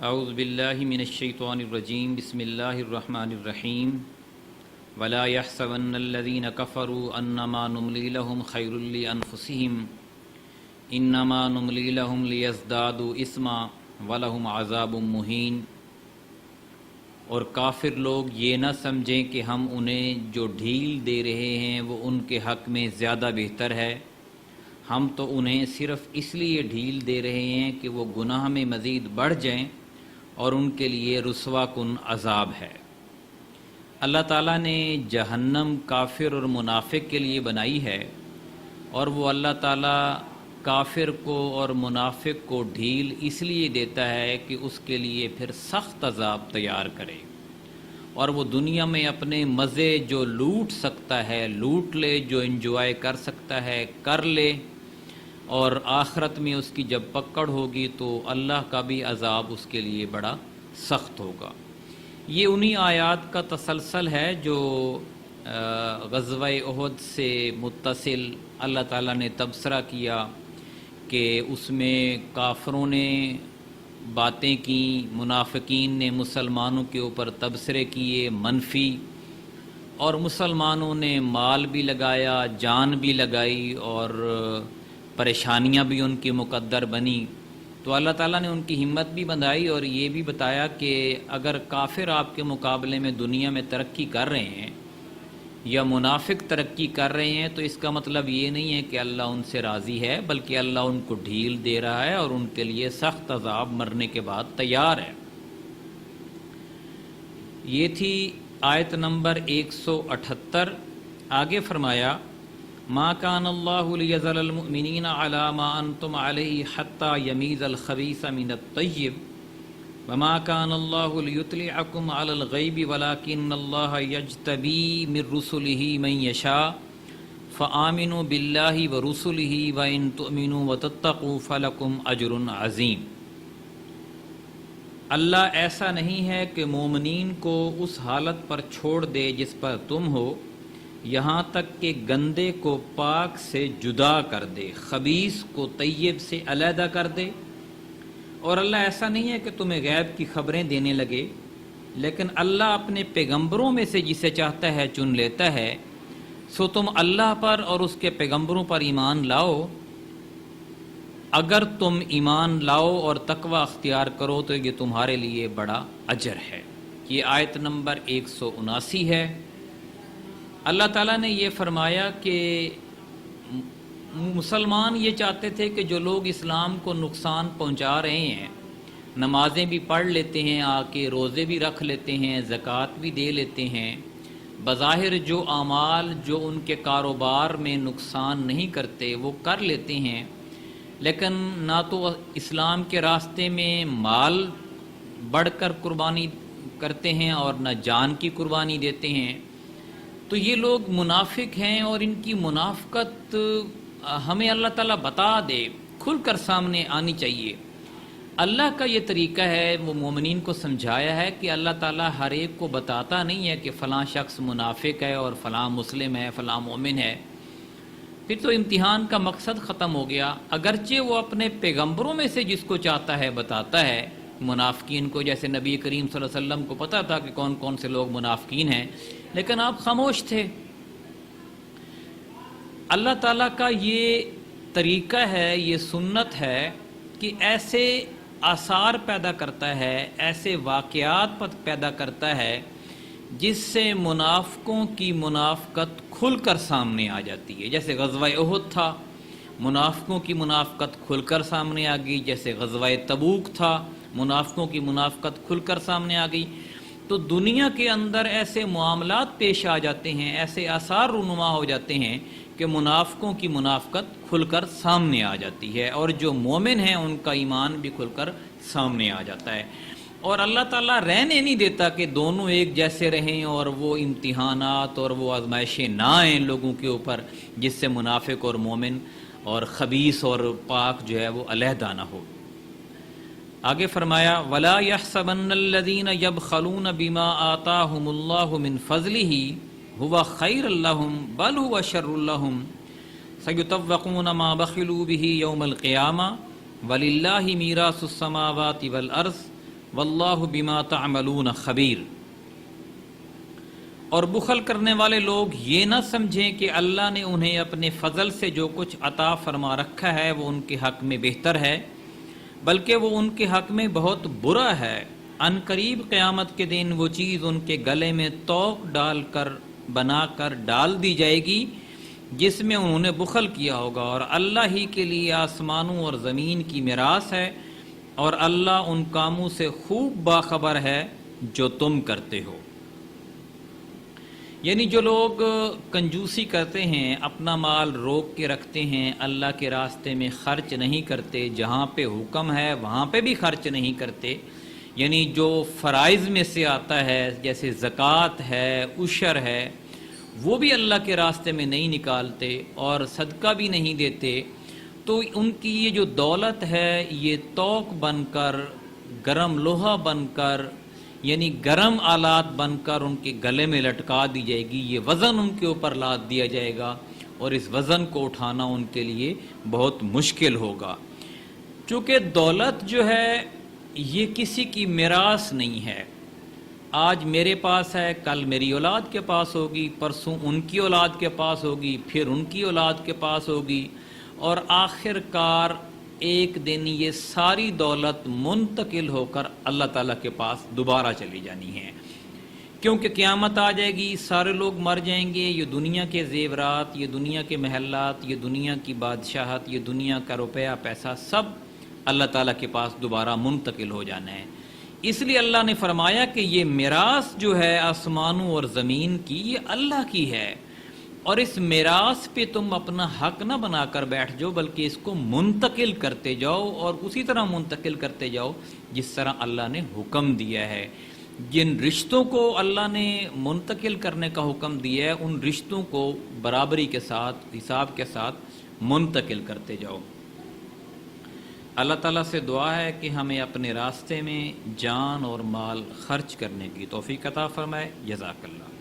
اعوذ باللہ من الشیطان الرجیم بسم اللہ الرحمن الرحیم ولا يحسبن الذين كفروا انما نملي لهم خير لانفسهم انما نملي لهم ليزدادوا اثما ولهم عذاب مہین۔ اور کافر لوگ یہ نہ سمجھیں کہ ہم انہیں جو ڈھیل دے رہے ہیں وہ ان کے حق میں زیادہ بہتر ہے، ہم تو انہیں صرف اس لیے ڈھیل دے رہے ہیں کہ وہ گناہ میں مزید بڑھ جائیں اور ان کے لیے رسوا کن عذاب ہے۔ اللہ تعالیٰ نے جہنم کافر اور منافق کے لیے بنائی ہے، اور وہ اللہ تعالیٰ کافر کو اور منافق کو ڈھیل اس لیے دیتا ہے کہ اس کے لیے پھر سخت عذاب تیار کرے، اور وہ دنیا میں اپنے مزے جو لوٹ سکتا ہے لوٹ لے، جو انجوائے کر سکتا ہے کر لے، اور آخرت میں اس کی جب پکڑ ہوگی تو اللہ کا بھی عذاب اس کے لیے بڑا سخت ہوگا۔ یہ انہی آیات کا تسلسل ہے جو غزوہ احد سے متصل اللہ تعالیٰ نے تبصرہ کیا کہ اس میں کافروں نے باتیں کی، منافقین نے مسلمانوں کے اوپر تبصرے کیے منفی، اور مسلمانوں نے مال بھی لگایا، جان بھی لگائی، اور پریشانیاں بھی ان کی مقدر بنی۔ تو اللہ تعالیٰ نے ان کی ہمت بھی بندھائی اور یہ بھی بتایا کہ اگر کافر آپ کے مقابلے میں دنیا میں ترقی کر رہے ہیں یا منافق ترقی کر رہے ہیں تو اس کا مطلب یہ نہیں ہے کہ اللہ ان سے راضی ہے، بلکہ اللہ ان کو ڈھیل دے رہا ہے اور ان کے لیے سخت عذاب مرنے کے بعد تیار ہے۔ یہ تھی آیت نمبر 178۔ آگے فرمایا ما کان اللہ لیذر المؤمنین علی ما انتم علیہ حتی یمیز الخبیث من الطیب وما کان اللہ لیطلعکم علی الغیب ولکن اللہ یجتبی من رسلہ من یشاء فآمنوا باللہ ورسلہ وإن تؤمنوا وتتقوا فلکم اجر عظیم۔ اللہ ایسا نہیں ہے کہ مومنین کو اس حالت پر چھوڑ دے جس پر تم ہو، یہاں تک کہ گندے کو پاک سے جدا کر دے، خبیث کو طیب سے علیحدہ کر دے۔ اور اللہ ایسا نہیں ہے کہ تمہیں غیب کی خبریں دینے لگے، لیکن اللہ اپنے پیغمبروں میں سے جسے چاہتا ہے چن لیتا ہے۔ سو تم اللہ پر اور اس کے پیغمبروں پر ایمان لاؤ۔ اگر تم ایمان لاؤ اور تقوی اختیار کرو تو یہ تمہارے لیے بڑا اجر ہے۔ یہ آیت نمبر 179 ہے۔ اللہ تعالیٰ نے یہ فرمایا کہ مسلمان یہ چاہتے تھے کہ جو لوگ اسلام کو نقصان پہنچا رہے ہیں، نمازیں بھی پڑھ لیتے ہیں، آ کے روزے بھی رکھ لیتے ہیں، زکوٰۃ بھی دے لیتے ہیں، بظاہر جو اعمال جو ان کے کاروبار میں نقصان نہیں کرتے وہ کر لیتے ہیں، لیکن نہ تو اسلام کے راستے میں مال بڑھ کر قربانی کرتے ہیں اور نہ جان کی قربانی دیتے ہیں، تو یہ لوگ منافق ہیں، اور ان کی منافقت ہمیں اللہ تعالیٰ بتا دے، کھل کر سامنے آنی چاہیے۔ اللہ کا یہ طریقہ ہے، وہ مومنین کو سمجھایا ہے کہ اللہ تعالیٰ ہر ایک کو بتاتا نہیں ہے کہ فلاں شخص منافق ہے اور فلاں مسلم ہے، فلاں مومن ہے، پھر تو امتحان کا مقصد ختم ہو گیا۔ اگرچہ وہ اپنے پیغمبروں میں سے جس کو چاہتا ہے بتاتا ہے، منافقین کو، جیسے نبی کریم صلی اللہ علیہ وسلم کو پتہ تھا کہ کون کون سے لوگ منافقین ہیں، لیکن آپ خاموش تھے۔ اللہ تعالیٰ کا یہ طریقہ ہے، یہ سنت ہے کہ ایسے آثار پیدا کرتا ہے، ایسے واقعات پیدا کرتا ہے جس سے منافقوں کی منافقت کھل کر سامنے آ جاتی ہے۔ جیسے غزوہ احد تھا، منافقوں کی منافقت کھل کر سامنے آ گئی۔ جیسے غزوہ تبوک تھا، منافقوں کی منافقت کھل کر سامنے آ گئی۔ تو دنیا کے اندر ایسے معاملات پیش آ جاتے ہیں، ایسے آثار رونما ہو جاتے ہیں کہ منافقوں کی منافقت کھل کر سامنے آ جاتی ہے، اور جو مومن ہیں ان کا ایمان بھی کھل کر سامنے آ جاتا ہے۔ اور اللہ تعالیٰ رہنے نہیں دیتا کہ دونوں ایک جیسے رہیں اور وہ امتحانات اور وہ آزمائشیں نہ آئیں لوگوں کے اوپر جس سے منافق اور مومن اور خبیث اور پاک جو ہے وہ علیحدہ نہ ہو۔ آگے فرمایا وَلَا يَحْسَبَنَّ الَّذِينَ يَبْخَلُونَ بِمَا آتَاهُمُ اللَّهُ مِنْ فَضْلِهِ هُوَ خَيْرٌ لَهُمْ بَلْ هُوَ شَرٌّ لَهُمْ سَيُطَوَّقُونَ مَا بَخِلُوا بِهِ يَوْمَ الْقِيَامَةِ وَلِلَّهِ مِيرَاثُ السَّمَاوَاتِ وَالْأَرْضِ واللہ بما تعملون خبیر۔ اور بخل کرنے والے لوگ یہ نہ سمجھیں کہ اللہ نے انہیں اپنے فضل سے جو کچھ عطا فرما رکھا ہے وہ ان کے حق میں بہتر ہے، بلکہ وہ ان کے حق میں بہت برا ہے۔ ان قریب قیامت کے دن وہ چیز ان کے گلے میں توق ڈال کر بنا کر ڈال دی جائے گی جس میں انہوں نے بخل کیا ہوگا، اور اللہ ہی کے لیے آسمانوں اور زمین کی میراث ہے، اور اللہ ان کاموں سے خوب باخبر ہے جو تم کرتے ہو۔ یعنی جو لوگ کنجوسی کرتے ہیں، اپنا مال روک کے رکھتے ہیں، اللہ کے راستے میں خرچ نہیں کرتے، جہاں پہ حکم ہے وہاں پہ بھی خرچ نہیں کرتے، یعنی جو فرائض میں سے آتا ہے جیسے زکوٰۃ ہے، عشر ہے، وہ بھی اللہ کے راستے میں نہیں نکالتے اور صدقہ بھی نہیں دیتے، تو ان کی یہ جو دولت ہے یہ توق بن کر، گرم لوہا بن کر، یعنی گرم آلات بن کر ان کے گلے میں لٹکا دی جائے گی، یہ وزن ان کے اوپر لاد دیا جائے گا، اور اس وزن کو اٹھانا ان کے لیے بہت مشکل ہوگا۔ چونکہ دولت جو ہے یہ کسی کی میراث نہیں ہے، آج میرے پاس ہے، کل میری اولاد کے پاس ہوگی، پرسوں ان کی اولاد کے پاس ہوگی، پھر ان کی اولاد کے پاس ہوگی، اور آخر کار ایک دن یہ ساری دولت منتقل ہو کر اللہ تعالیٰ کے پاس دوبارہ چلی جانی ہے، کیونکہ قیامت آ جائے گی، سارے لوگ مر جائیں گے، یہ دنیا کے زیورات، یہ دنیا کے محلات، یہ دنیا کی بادشاہت، یہ دنیا کا روپیہ پیسہ سب اللہ تعالیٰ کے پاس دوبارہ منتقل ہو جانا ہے۔ اس لیے اللہ نے فرمایا کہ یہ میراث جو ہے آسمانوں اور زمین کی، یہ اللہ کی ہے، اور اس میراث پہ تم اپنا حق نہ بنا کر بیٹھ جاؤ، بلکہ اس کو منتقل کرتے جاؤ، اور اسی طرح منتقل کرتے جاؤ جس طرح اللہ نے حکم دیا ہے۔ جن رشتوں کو اللہ نے منتقل کرنے کا حکم دیا ہے ان رشتوں کو برابری کے ساتھ، حساب کے ساتھ منتقل کرتے جاؤ۔ اللہ تعالیٰ سے دعا ہے کہ ہمیں اپنے راستے میں جان اور مال خرچ کرنے کی توفیق عطا فرمائے۔ جزاک اللہ۔